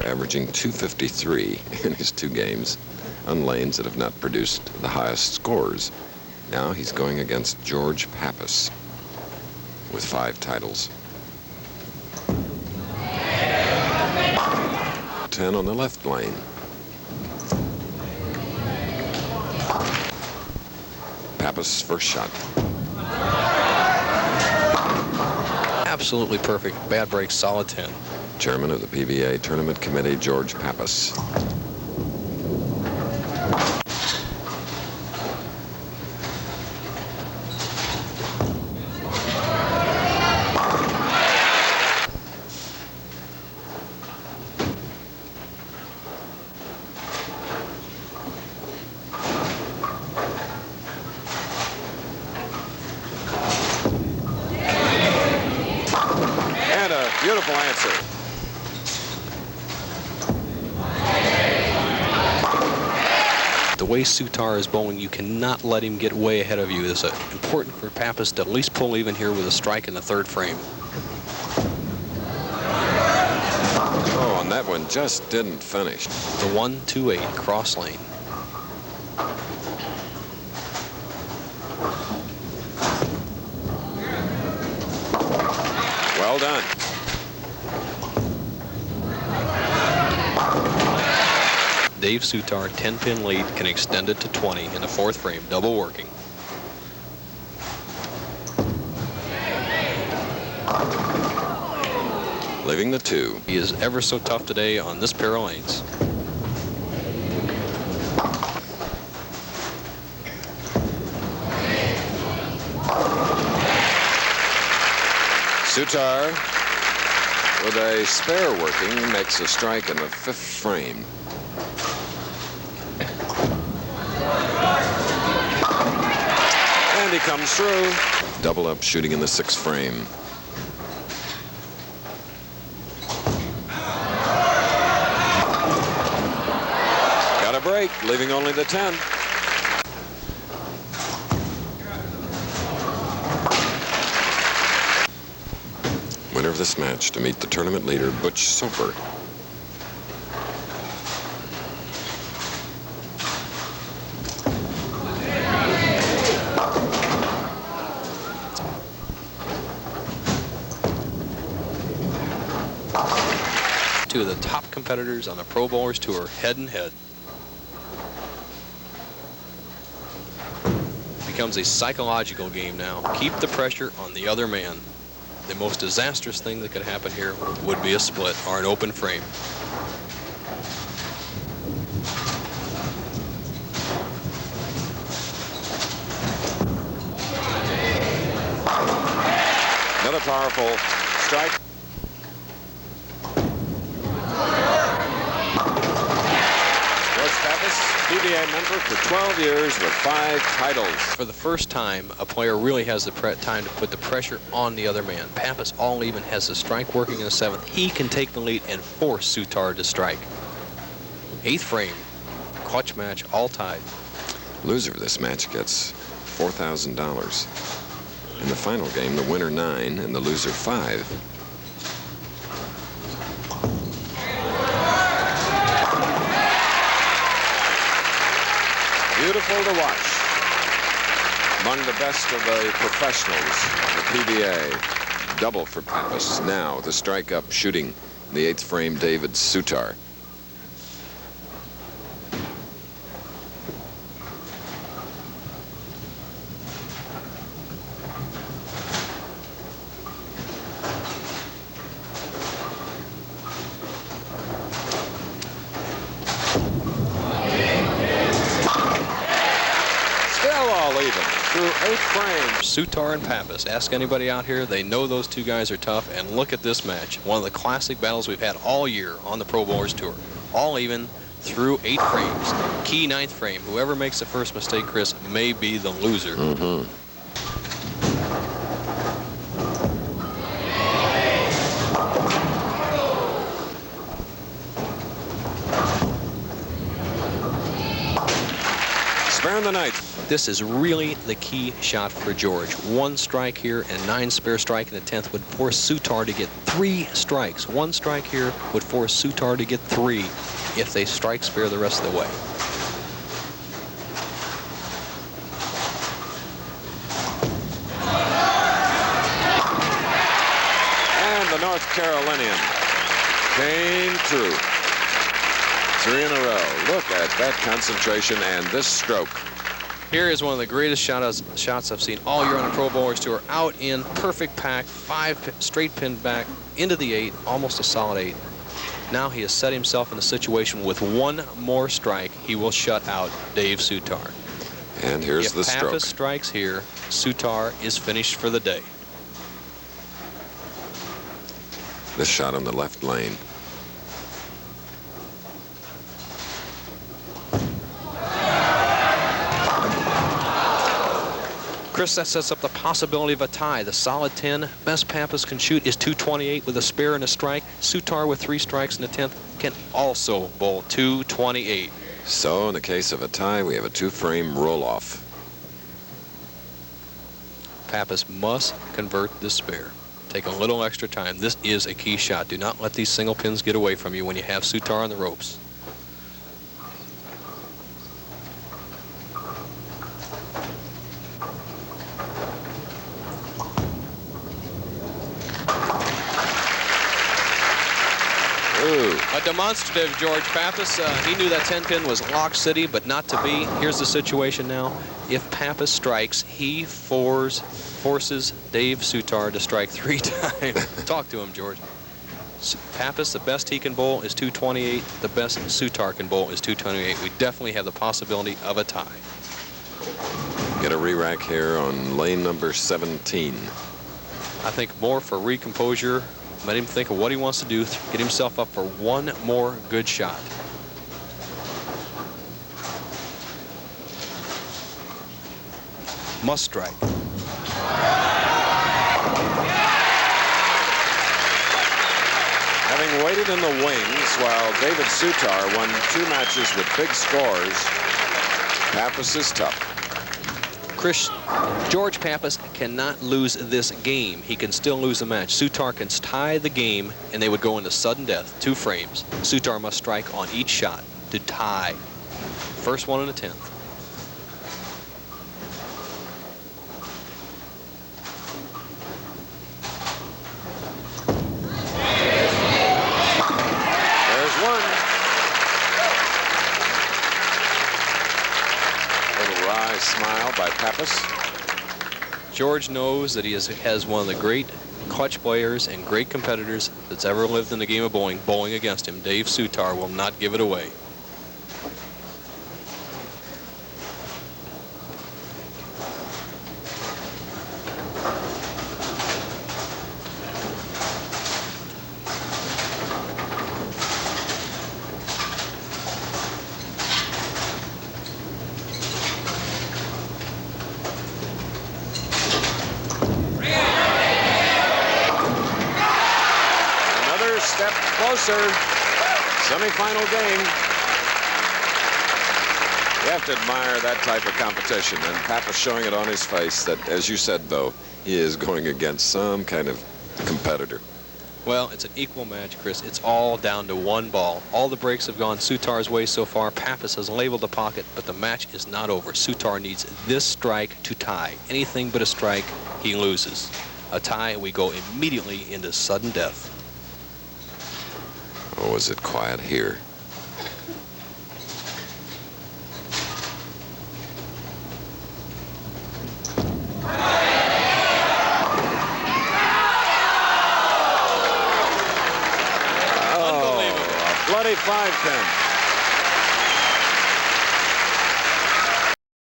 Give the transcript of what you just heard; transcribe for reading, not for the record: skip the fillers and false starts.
averaging 253 in his 2 games on lanes that have not produced the highest scores. Now he's going against George Pappas with 5 titles. 10 on the left lane. Pappas' first shot. Absolutely perfect. Bad break, solid 10. Chairman of the PBA Tournament Committee, George Pappas. Beautiful answer. The way Sutar is bowling, you cannot let him get way ahead of you. It's important for Pappas to at least pull even here with a strike in the 3rd frame. Oh, and that one just didn't finish. The 1-2-8 cross lane. Well done. Dave Sutar, 10-pin lead, can extend it to 20 in the 4th frame, double working. Leaving the 2. He is ever so tough today on this pair of lanes. Sutar, with a spare working, makes a strike in the 5th frame. And he comes through. Double up shooting in the 6th frame. Got a break, leaving only the 10. Winner of this match to meet the tournament leader, Butch Soper. Two of the top competitors on the Pro Bowlers Tour, head and head. It becomes a psychological game now. Keep the pressure on the other man. The most disastrous thing that could happen here would be a split or an open frame. Another powerful strike. George Pappas, PBA member for 12 years with 5 titles. For the first time, a player really has the time to put the pressure on the other man. Pappas all even has the strike working in the 7th. He can take the lead and force Sutar to strike. 8th frame, clutch match, all tied. Loser of this match gets $4,000. In the final game, the winner 9 and the loser 5. Beautiful to watch. Among the best of the professionals of the PBA. Double for Pappas. Now the strike up shooting in the 8th frame, David Sutar. Through 8 frames. Sutar and Pappas. Ask anybody out here. They know those two guys are tough. And look at this match. One of the classic battles we've had all year on the Pro Bowlers Tour. All even through 8 frames. Key 9th frame. Whoever makes the first mistake, Chris, may be the loser. Spare in the 9th. This is really the key shot for George. 1 strike here and 9 spare strike in the 10th would force Sutar to get 3 strikes. 1 strike here would force Sutar to get 3 if they strike spare the rest of the way. And the North Carolinian came true. 3 in a row. Look at that concentration and this stroke. Here is one of the greatest shots I've seen all year on the Pro Bowlers Tour. Out in, perfect pack, 5 straight pin back into the 8, almost a solid 8. Now he has set himself in a situation with 1 more strike, he will shut out Dave Sutar. And here's the stroke. If Pappas strikes here, Sutar is finished for the day. This shot on the left lane. Chris, that sets up the possibility of a tie. The solid 10, best Pappas can shoot is 228 with a spare and a strike. Sutar with 3 strikes in the 10th can also bowl 228. So in the case of a tie, we have a 2-frame roll-off. Pappas must convert this spare. Take a little extra time. This is a key shot. Do not let these single pins get away from you when you have Sutar on the ropes. A demonstrative George Pappas. He knew that 10-pin was lock city, but not to be. Here's the situation now. If Pappas strikes, he forces Dave Sutar to strike 3 times. Talk to him, George. Pappas, the best he can bowl is 228. The best Sutar can bowl is 228. We definitely have the possibility of a tie. Get a re-rack here on lane number 17. I think more for recomposure. Let him think of what he wants to do, get himself up for 1 more good shot. Must strike. Having waited in the wings while David Sutar won 2 matches with big scores, Pappas is tough. Chris, George Pappas cannot lose this game. He can still lose the match. Sutar can tie the game, and they would go into sudden death, 2 frames. Sutar must strike on each shot to tie. First one in the 10th. There's one. Little wry smile by Pappas. George knows that he has one of the great clutch players and great competitors that's ever lived in the game of bowling against him. Dave Sutar will not give it away. Closer. Semi-final game. You have to admire that type of competition, and Pappas showing it on his face that, as you said, though, he is going against some kind of competitor. Well, it's an equal match, Chris. It's all down to 1 ball. All the breaks have gone Sutar's way so far. Pappas has labeled the pocket, but the match is not over. Sutar needs this strike to tie. Anything but a strike, he loses. A tie, we go immediately into sudden death. Oh, is it quiet here? Oh, a bloody 5-pin.